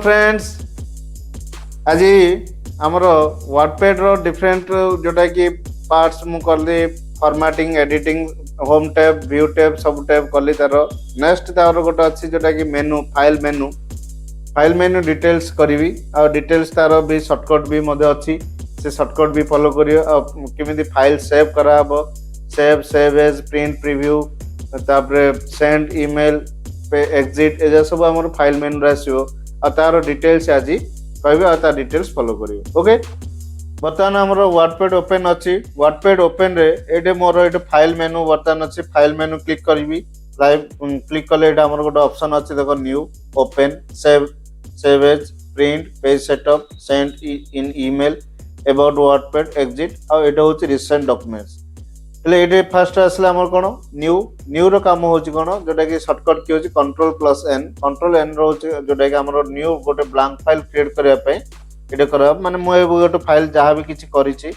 Friends आज आमर WordPad रो different जोटा कि पार्ट्स मु करली formatting editing home tab view tab सब टैब करली तार नेक्स्ट तार गोटे अच्छी जोटा कि मेनू फाइल मेनू डिटेल्स करी आ डिटेल्स तार भी शॉर्टकट भी मध्य अच्छी से शॉर्टकट भी फॉलो करियो केमिति फाइल सेव करा हबो सेव एज प्रिंट प्रीव्यू तापर सेंड ईमेल पे एग्जिट ए सब हमर फाइल मेनू रे आसीबो आ तार डिटेल्स आज कहबे आ तार डिटेल्स फॉलो करियो ओके। बर्तमान हमर वर्डपैड ओपन अच्छी वर्डपैड ओपन रे एटे मोर एटे फाइल मेनू बर्तमान अच्छी फाइल मेनू क्लिक करबी लाइव क्लिक कले एटा हमर गोटे ऑप्शन अच्छी देखो new open save as print page setup send in email about WordPad exit आ एटा होची रिसेंट डॉक्यूमेंट्स ये फास्ट आसला आमर कौन न्यू रो काम होची कौन जोटा कि शॉर्टकट की होची कंट्रोल एन रो जोटा कि हमर न्यू गोटे ब्लैंक फाइल क्रिएट करबा पे एटा करबा माने मो गोटे फाइल जहाँ भी किछि करिछि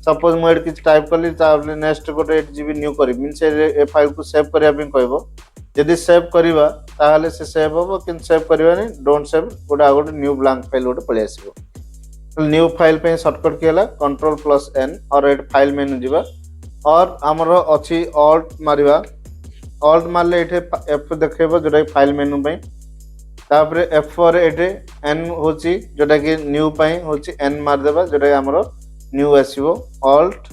सपोज मो एट किछि टाइप करली ताबले नेक्स्ट गोटे जीबी न्यू करी मींस ए फाइल को सेव करबा पे कहबो यदि सेव करबा ताहले से सेव होबो किन सेव करबा नै डोंट सेव गोटे न्यू ब्लैंक फाइल गोटे पळे आसीबो न्यू फाइल पे शॉर्टकट की हला कंट्रोल+N और एट फाइल मेनू जीवा और आमर अच्छी ऑल्ट मारले ये एफ देखेबो जोटा फाइल मेनू पे तापर एफ पर ये एन होची जोटा कि न्यू पे होची एन मार देबा जोटा आमर न्यू आसीबो ऑल्ट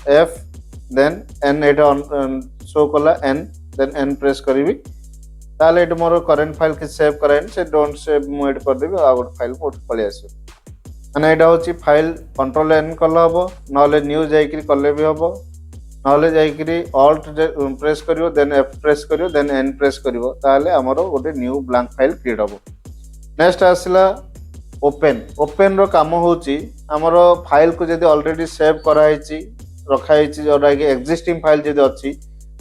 एफ देन एन एटा शो कला एन देन एन प्रेस करबी ताले एटा मोर करंट फाइल के सेव कराइन से डोंट सेव मु एड कर देबी आ गुड फाइल मोट पळे आसीबो माने एटा होची फाइल कंट्रोल एन कला हबो नले न्यू जाईकरी कले भी हबो नले जाईकरी ऑल्ट प्रेस करियो देन एफ प्रेस करियो देन एन प्रेस करियो ताले हमरो गोटे न्यू ब्लैंक फाइल क्रिएट हबो। नेक्स्ट आसला ओपन रो काम होची हमरो फाइल को जदी ऑलरेडी सेव करा हैची रखा हैची जोटा कि एक्जिस्टिंग फाइल जदी अछि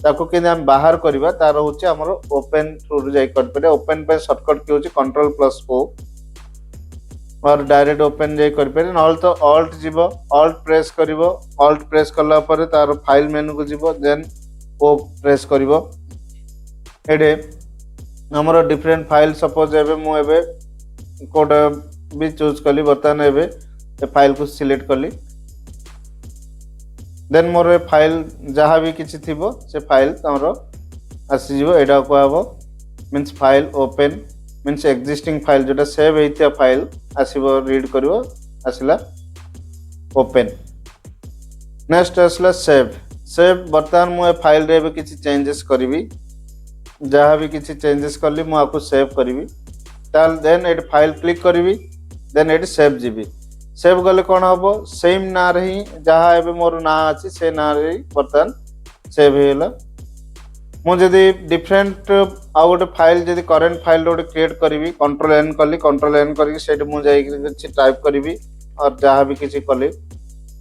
ताको केने हम बाहर करबा तार होची हमरो ओपन थ्रू जाई कर परे ओपन पे शॉर्टकट की होची कंट्रोल+O और डायरेक्ट ओपन जाई कर पारे नल तो ऑल्ट जीवो ऑल्ट प्रेस करिवो ऑल्ट प्रेस करला परे तार फाइल मेनू को जीवो देन ओ प्रेस करिवो एडे हमरो डिफरेंट फाइल सपोज एबे मु एबे कोड भी चूज कली बर्तमान एबे ए फाइल को सिलेक्ट कली देन मोर फाइल जहाँ भी किछि थिबो से फाइल हमरो आसी जीवो एडा को आबो means file open means existing file जोटा सेव होइतिया फाइल आसीबो रीड करिवो आसिला ओपन। नेक्स्ट आसला सेव बर्तमान मु फाइल रे किछि चेंजेस करबी जहाँ भी किछि चेंजेस करली मु आपको सेव करबी ताल देन एट फाइल क्लिक करबी देन एट सेव जीबी सेव गले कोन हबो सेम ना रही जहाँ एबे मोर ना अछि से ना रही बर्तमान सेव हेला मु जदी डिफरेंट आ गोटे फाइल जदी करंट फाइल गोटे क्रिएट करी कंट्रोल एन करके सेट मु जाई कि टाइप करी और जहाँ भी किसी कली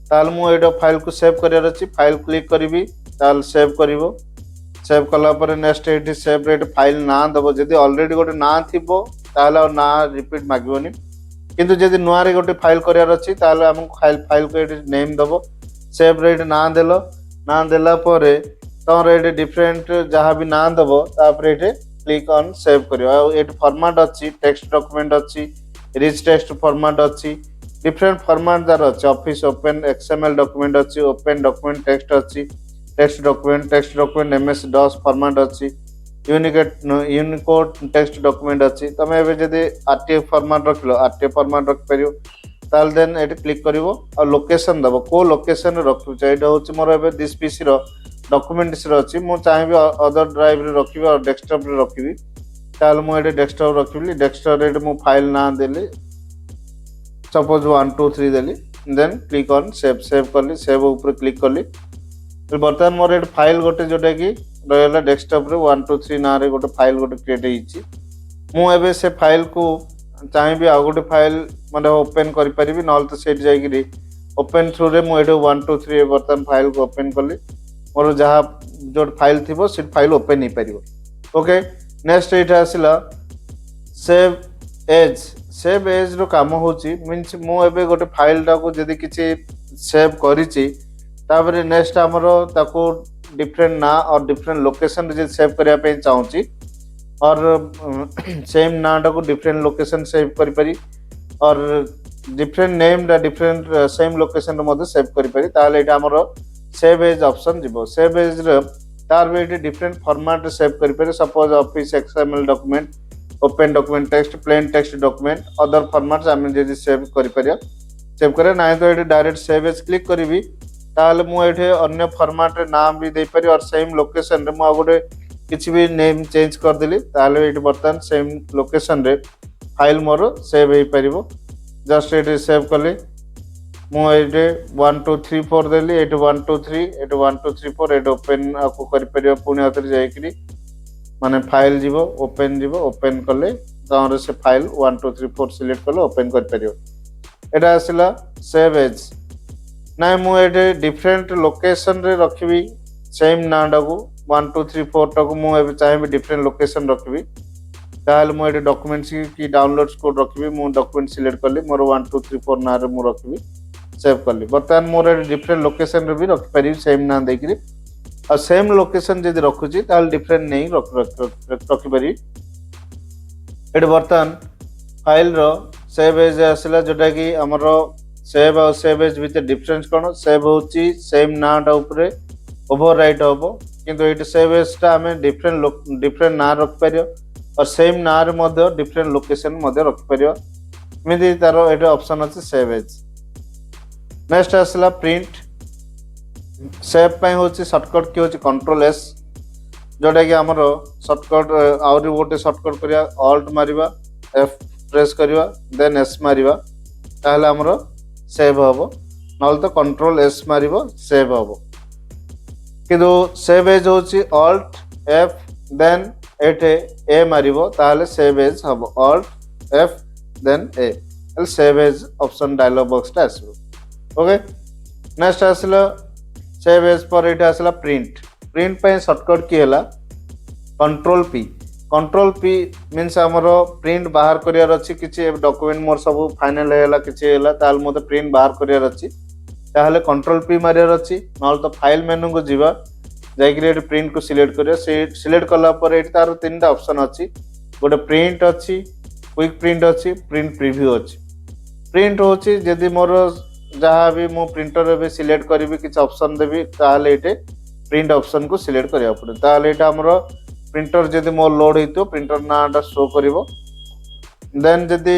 ताल मु एडो फाइल को सेव करियार अछि फाइल क्लिक करी ताल सेव करिवो सेव कला पर next eighty save rate file ना दबो जदी ऑलरेडी गोटे ना थिबो ताल और ना रिपीट मागबोनी किंतु जदी नुआ रे गोटे फाइल करियार अछि ताल हम फाइल को एटी नेम दबो सेव रेट ना देला परे तमर ये डिफरेंट जहाँ भी ना दबो तापर ये क्लिक ऑन सेव करियो ये फॉर्मेट अच्छी टेक्स्ट डॉक्यूमेंट अच्छी रिच टेक्स्ट फॉर्मेट अच्छी डिफरेंट फॉर्मेट दार अच्छी ऑफिस ओपन एक्सएमएल डॉक्यूमेंट अच्छी ओपन डॉक्यूमेंट टेक्स्ट अच्छी text document MS DOS format अच्छी यूनिकोड टेक्स्ट डॉक्यूमेंट अच्छी तमे एबे जदी आरटीएफ फॉर्मेट रखलो आरटीएफ फॉर्मेट रख परियो ताल देन एट क्लिक करिवो और लोकेशन दबो को लोकेशन रखु चाहिए होची मोर एबे दिस पीसी रो डॉक्यूमेंट्स रो अछि मु चाहेबी अदर ड्राइव रे रखिबी और डेस्कटॉप रे रखिबी ताल मु एटे डेस्कटॉप रखिबली डेस्कटॉप रे मु फाइल ना देली सपोज 1 2 3 देली देन क्लिक ऑन सेव करली सेव ऊपर क्लिक करली तो बर्तमान मोर एटे फाइल गोटे जोटा कि रहला डेस्कटॉप रे 1 2 3 ना रे गोटे फाइल गोटे क्रिएट हिची मु एबे से फाइल को चाहेबी आ गोटे फाइल माने ओपन करि परिबी नल तो सेट जाई कि ओपन थ्रू रे मु एटे 1 2 3 बर्तमान फाइल को ओपन करली मोर जहाँ जो फाइल थी से फाइल ओपन नहीं पार ओके। नेक्स्ट ये आसला सेव एज रो काम होची मीन्स मु एबे गोटे फाइल टाको जदी किछि सेव करिछि तापर नेक्स्ट हमरो ताको डिफरेंट ना और डिफरेंट लोकेशन रे सेव करिया पे चाहूची और सेम नाटा को डिफरेंट लोकेशन सेव करि पारि और डिफरेंट नेम दा डिफरेंट सेम लोकेशन रे सेव करि पारि ताले एटा हमर सेव एज ऑप्शन जिवो सेव एज रे तार भी एटी डिफरेंट फॉर्मेट रे सेव करि पारि suppose office XML document open document text plain text document other formats हम जदि सेव करि पारिया सेव करे ना तो एटी डायरेक्ट सेव एज क्लिक करिवि ताले मु एठे अन्य फॉर्मेट रे नाम भी दे पारि और सेम लोकेशन रे मु गोटे किसी भी नेम चेंज कर देली ताले एटी बर्तमान सेम लोकेशन रे फाइल मोर सेव हो पारिबो जस्ट एटी सेव कले मु एटे 1 2 3 4 देली एटी 1 2 3 एटी 1 2 3 4 एटी ओपन को करि परिबो पुनी आतर जाय करी माने फाइल जीवो ओपन कले तारे से फाइल 1 2 3 4 सिलेक्ट कले ओपन कर परिबो एटा आसिला सेव एज ना मु एटे डिफरेंट लोकेशन रे रखिबी सेम नाडा को 1 2 3 4 टाको मुझे चाहिए डिफरेंट लोकेशन रखी ताल मुझे डॉक्यूमेंट्स की डाउनलोड्स कोड रखी मु डॉक्यूमेंट सिलेक्ट कली मोर 1 2 3 4 ना मु रखी सेव कली बर्तमान मोर डिफरेंट लोकेशन रे भी रखी पारि सेम ना देकरी और सेम लोकेशन जदि रखुची ताल डिफरेंट नहीं रखी पारि एट बर्तमान फाइल रो सेव एज आसला जोटा कि हमर सेव और सेव एज भीतर डिफरेंस कोन सेव होची सेम नाटा ऊपर ओवरराइट होबो किंतु ये सेव एज टा हमें डिफरेंट ना रख पारियो और सेम ना रे मध्य डिफरेंट लोकेशन मध्य रख पारियो एमती तार ये ऑप्शन अच्छे सेव एज नेक्स्ट आसला प्रिंट सेव पाई होची शॉर्टकट की होची कंट्रोल एस जोटा कि हमर शॉर्टकट आउरी गोटे शॉर्टकट करिया ऑल्ट मारिबा एफ प्रेस करिवा देन एस मारिबा ताहले हमर सेव हबो नल तो कंट्रोल एस मारिबो सेव हबो किंतु सेव एज होची ऑल्ट एफ देन एटे ए मारिबो ताहले सेव एज हबो alt F then A L save as option dialog box टा आसबो ओके नेक्स्ट आसला सेव एज पर एटा आसला प्रिंट पे शॉर्टकट की हैला कंट्रोल पी मींस हमरो प्रिंट बाहर करियार अछि किछि डॉक्यूमेंट मोर सब फाइनल हैला किछि हैला ताल मोते प्रिंट बाहर करियार अछि ताहले कंट्रोल पी मारियार अछि नल तो फाइल मेनू को जीवा जाइकरी एट प्रिंट को सिलेक्ट करिया से सिलेक्ट कला पर एट तार तीनटा ऑप्शन अछि गोटे प्रिंट अछि क्विक प्रिंट अछि प्रिंट प्रीव्यू अछि प्रिंट होछि जदि मोर जहाँ भी मो प्रिंटर रे सिलेक्ट करिवि किछि ऑप्शन देबी ताहले एटे प्रिंट ऑप्शन को सिलेक्ट करिया पड़े ताहले एटा हमरो प्रिंटर जदि मोर लोड हेतो प्रिंटर नाटा शो करिवो देन जदि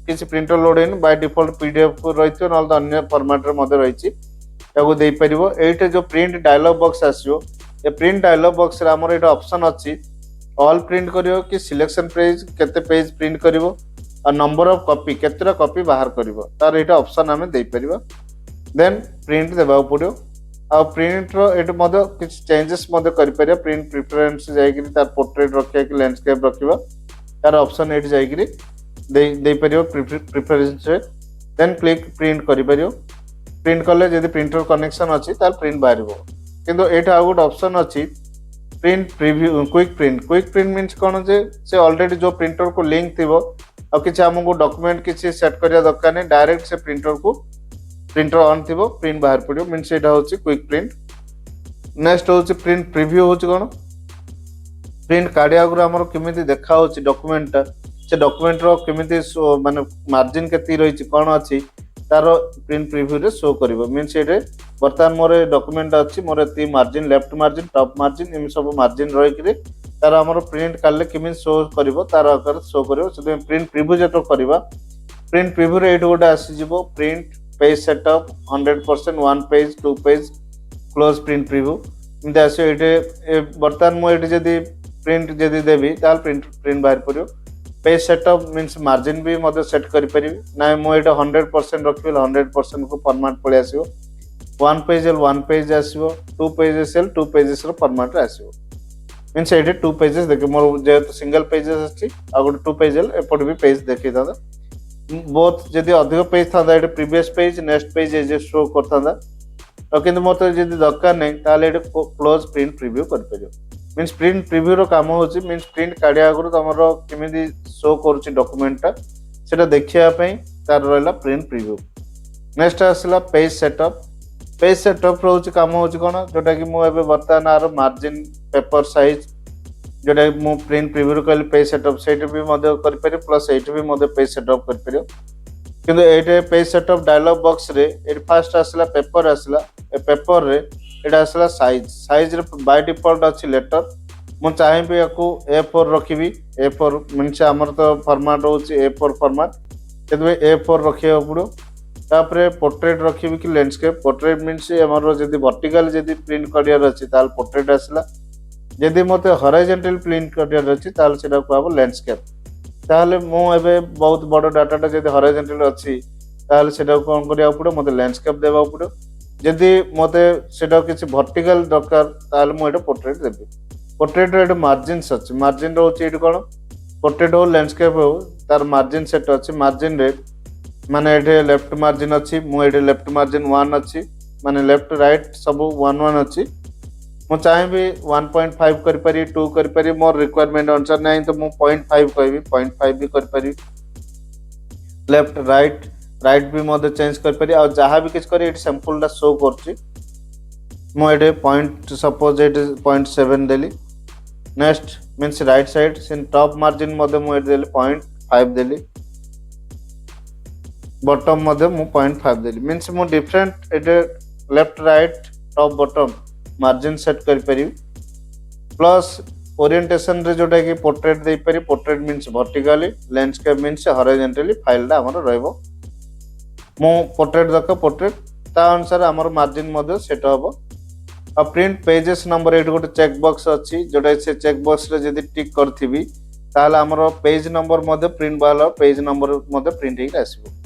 किसी printer load in by default PDF को रहितो नल तो अन्य फॉर्मेट रे मधे रहिछि ताको देई परिवो एटे जो प्रिंट डायलॉग बॉक्स आसियो ए प्रिंट डायलॉग बॉक्स रे हमर एटा ऑप्शन अछि ऑल प्रिंट करियो कि सिलेक्शन पेज केते पेज प्रिंट करिवो और नंबर ऑफ कॉपी केतेरा कॉपी बाहर करिवो तार एटा ऑप्शन हमें देई परिवो देन प्रिंट देबा पड़ियो आ प्रिंट रो एट मधे किछ चेंजेस मधे करि परियो प्रिंट प्रेफरेंस जाय कि तार पोर्ट्रेट रखिया कि लैंडस्केप रखिबो तार ऑप्शन एट जाय कि दे परियो प्रेफरेंस रे देन क्लिक प्रिंट करि परियो प्रिंट कले जदि प्रिंटर कनेक्शन अछि तार प्रिंट बाहरिबो किंतु एटा आ गुड ऑप्शन अछि print preview quick print means कोन जे से ऑलरेडी जो प्रिंटर को लिंक थिबो आ किछि हमको डॉक्यूमेंट किछि सेट करिया दरकार नै डायरेक्ट से प्रिंटर ऑन थिबो प्रिंट बाहर पड़ियो मींस एटा होछि क्विक प्रिंट नेक्स्ट होछि प्रिंट प्रीव्यू होछि कोन प्रिंट काढिया गुरा हमर केमिति देखा होछि डॉक्यूमेंट से डॉक्यूमेंट रो केमिति माने मार्जिन केति रहिछि कोन अछि तारो प्रिंट प्रीव्यू रे शो करिवो मींस एटे वर्तमान मोर डॉक्यूमेंट अछि मोर ती margin left margin top margin एम सब मार्जिन रहि कि तार हमर प्रिंट काले केमिति शो करिवो तार आकार शो करिवो से प्रिंट प्रीव्यू जेतो करबा प्रिंट प्रीव्यू रे एट गोटा आसी जिवो print page setup 100% 1 page 2 page close print preview इनते आसे एटे वर्तमान मो एटे जदी प्रिंट जदी देबी ताल प्रिंट बाहर पड़ियो पेज सेटअप मींस मार्जिन भी मदे सेट करि परिबी ना मो एटा 100% रखिबे 100% को फॉर्मेट पळे आसीबो 1 पेज एल 1 पेज आसीबो 2 पेजेस एल 2 पेजेस रो फॉर्मेट आसीबो मींस एटे 2 पेजेस देखे मोर जे सिंगल पेजेस अछि आ गोटे 2 पेज एल एपट भी पेज देखि दादा बोथ जदि अधिक पेज था एटे प्रीवियस पेज नेक्स्ट पेज जे शो करथादा तो किंतु मते जदि दरकार नै ताले एटे क्लोज प्रिंट प्रीव्यू कर परियो मींस प्रिंट प्रीव्यू रो काम होछि मींस प्रिंट काढिया गुरु तमरो केमिति शो करछि डॉक्यूमेंट ता सेटा देखिया पई तार रहला प्रिंट प्रीव्यू नेक्स्ट आसला पेज सेटअप रोछि काम होछि कोन जोटा कि मो एबे वर्तमान आरो मार्जिन पेपर साइज जोटा मु प्रिंट प्रिव्यू कहली पेज सेटअप सेट भी मध्य कर पारे प्लस एठी भी मध्य पेज सेटअप कर पारे किंतु एटे पेज सेटअप डायलॉग बॉक्स रे एट फास्ट आसला पेपर आसला ए पेपर रे एटा आसला साइज साइज रे बाय डिफॉल्ट अछि लेटर मु चाहिबी याकू A4 रखिबी A4 मींस हमर तो फॉर्मेट होछि A4 फॉर्मेट तेबे A4 रखिया पड़ो तापरे पोर्ट्रेट रखिबी कि लैंडस्केप पोर्ट्रेट मींस हमर जदी वर्टिकल जदी प्रिंट करियर अछि ताल पोर्ट्रेट आसला जदि मते हॉरिजॉन्टल प्रिंट करियर अछि ताल सेटा कहबो लैंडस्केप ताहले मु एबे बहुत बड़ डाटाटा जदि हॉरिजॉन्टल अछि ताहले सेटा कोन करिया पड़ो मते लैंडस्केप देबा पड़ो जदि मते सेटा किछि वर्टिकल दरकार ताहले मु एटा पोर्ट्रेट देबी पोर्ट्रेट रे मार्जिन्स अछि मार्जिन रहउछि एट कोन पोर्ट्रेट हो लैंडस्केप हो तार मार्जिन सेट अछि मार्जिन रे माने एटे लेफ्ट मार्जिन अछि मु एटे लेफ्ट मार्जिन 1 अछि माने लेफ्ट राइट सब 1 1 अछि मु चाहिबी 1.5 करि पारी 2 करि पारी मोर रिक्वायरमेंट अनुसार नहीं तो मु 0.5 कहबी 0.5 भी करि पारी लेफ्ट राइट राइट भी मode चेंज करि पारी आ जहा भी किछ करी एट सैंपल दा शो करछि मु एटे पॉइंट सपोज एट 0.7 देली नेक्स्ट मींस राइट साइड सिन टॉप मार्जिन मode मु एट देली 0.5 देली बॉटम मode मु 0.5 देली मींस मु डिफरेंट एटे left right top bottom margin set कर पारी प्लस ओरिएंटेशन रे जोटा कि पोर्ट्रेट दे पारी portrait means vertically landscape means horizontally file दा हमर रहबो मो पोर्ट्रेट दक पोर्ट्रेट ता अनुसार हमर मार्जिन मध्य सेट हबो आ प्रिंट पेजेस नंबर 8 गोटे चेक बॉक्स अछि जोटा से चेक बॉक्स रे जदी टिक करथिबी ताले हमर पेज नंबर मध्य प्रिंट वाला पेज नंबर मध्य प्रिंट हे आसीबो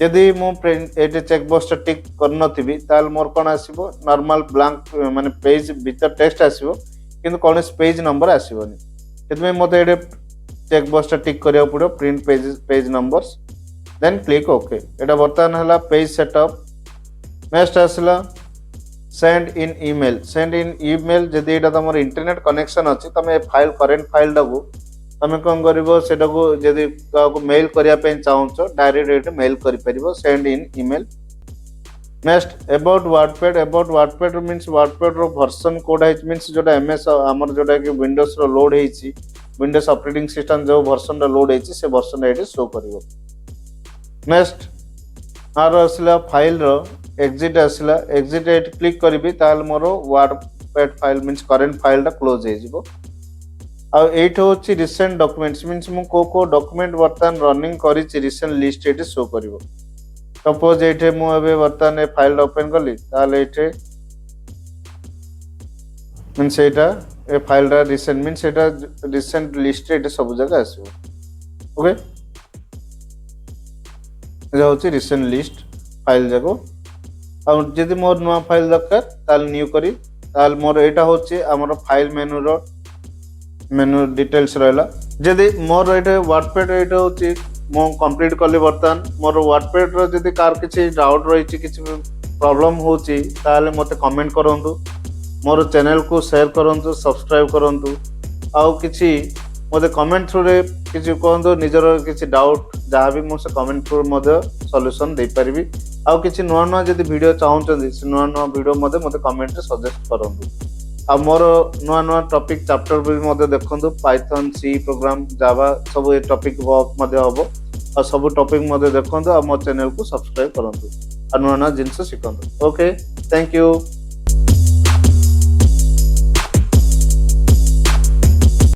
यदि मु प्रिंट एटे चेक बॉक्स टिक कर नथिबी ताल मोर कोन आसीबो नॉर्मल ब्लैंक माने पेज भीतर टेक्स्ट आसीबो किंतु कोन पेज नंबर आसीबोनी ततमे मते एटे चेक बॉक्स टिक करिया पड़ो print page numbers then click okay एटा बर्तन हला पेज सेटअप नेक्स्ट आसला सेंड इन ईमेल जदि एटा तमर इंटरनेट कनेक्शन अछि तमे फाइल करेंट फाइल डागु तमे कोन करिवो सेटा को जदि को मेल करिया पे चाहउछो डायरेक्ट मेल करि परिबो send in email next about WordPad means WordPad रो वर्जन कोड है मींस जोटा एमएस हमर जोटा कि विंडोज रो लोड हेछि विंडोज ऑपरेटिंग सिस्टम जो वर्जन रो लोड हेछि से वर्जन एटे शो करिवो नेक्स्ट आर असला फाइल रो एग्जिट असला एग्जिट एट क्लिक करबी ताल मोरो WordPad file means current file दा क्लोज हे जिवो आ एट होछि रिसेंट डॉक्यूमेंट्स मींस मु को डॉक्यूमेंट वर्तन रनिंग करिछि रिसेंट लिस्ट एटे शो करिवो सपोज एटे मु एबे वर्तन ए फाइल ओपन करली ताले एटे मींस एटा ए फाइल दा रिसेंट मींस एटा रिसेंट लिस्ट एटे सब जगह आसीबो ओके एटा होछि रिसेंट लिस्ट फाइल जाको आ जदि मोर नुवा फाइल दरकार ताल न्यू करी ताल मोर एटा होछि हमर फाइल मेनू रो मेनू डिटेल्स रहला जदि मोर एटे वर्डपैड एटा होछि मो कंप्लीट करली बर्तन मोर वर्डपैड रो जदि कार किछि डाउट रहिछि किछि प्रॉब्लम होछि ताले मते कमेंट करंतु मोर चैनल को शेयर करंतु सब्सक्राइब करंतु आउ किछि मते कमेंट थ्रू रे किछि कहंतु निजर किछि डाउट जहा भी मो से कमेंट थ्रू मते सॉल्यूशन दे परिबी आउ किछि नुवा नुवा जदि वीडियो चाहउछन्ती से नुवा नुवा वीडियो मते कमेंट रे सजेस्ट करंतु आ मोर नुआ नुआ टॉपिक चैप्टर भी मते देखंतु पाइथन सी प्रोग्राम जावा सब ए टॉपिक वर्क मते हबो आ सब टॉपिक मते देखंतु आ मोर चैनल को सब्सक्राइब करंतु आ नुआ नुआ जिंस शिखंतु ओके थैंक यू।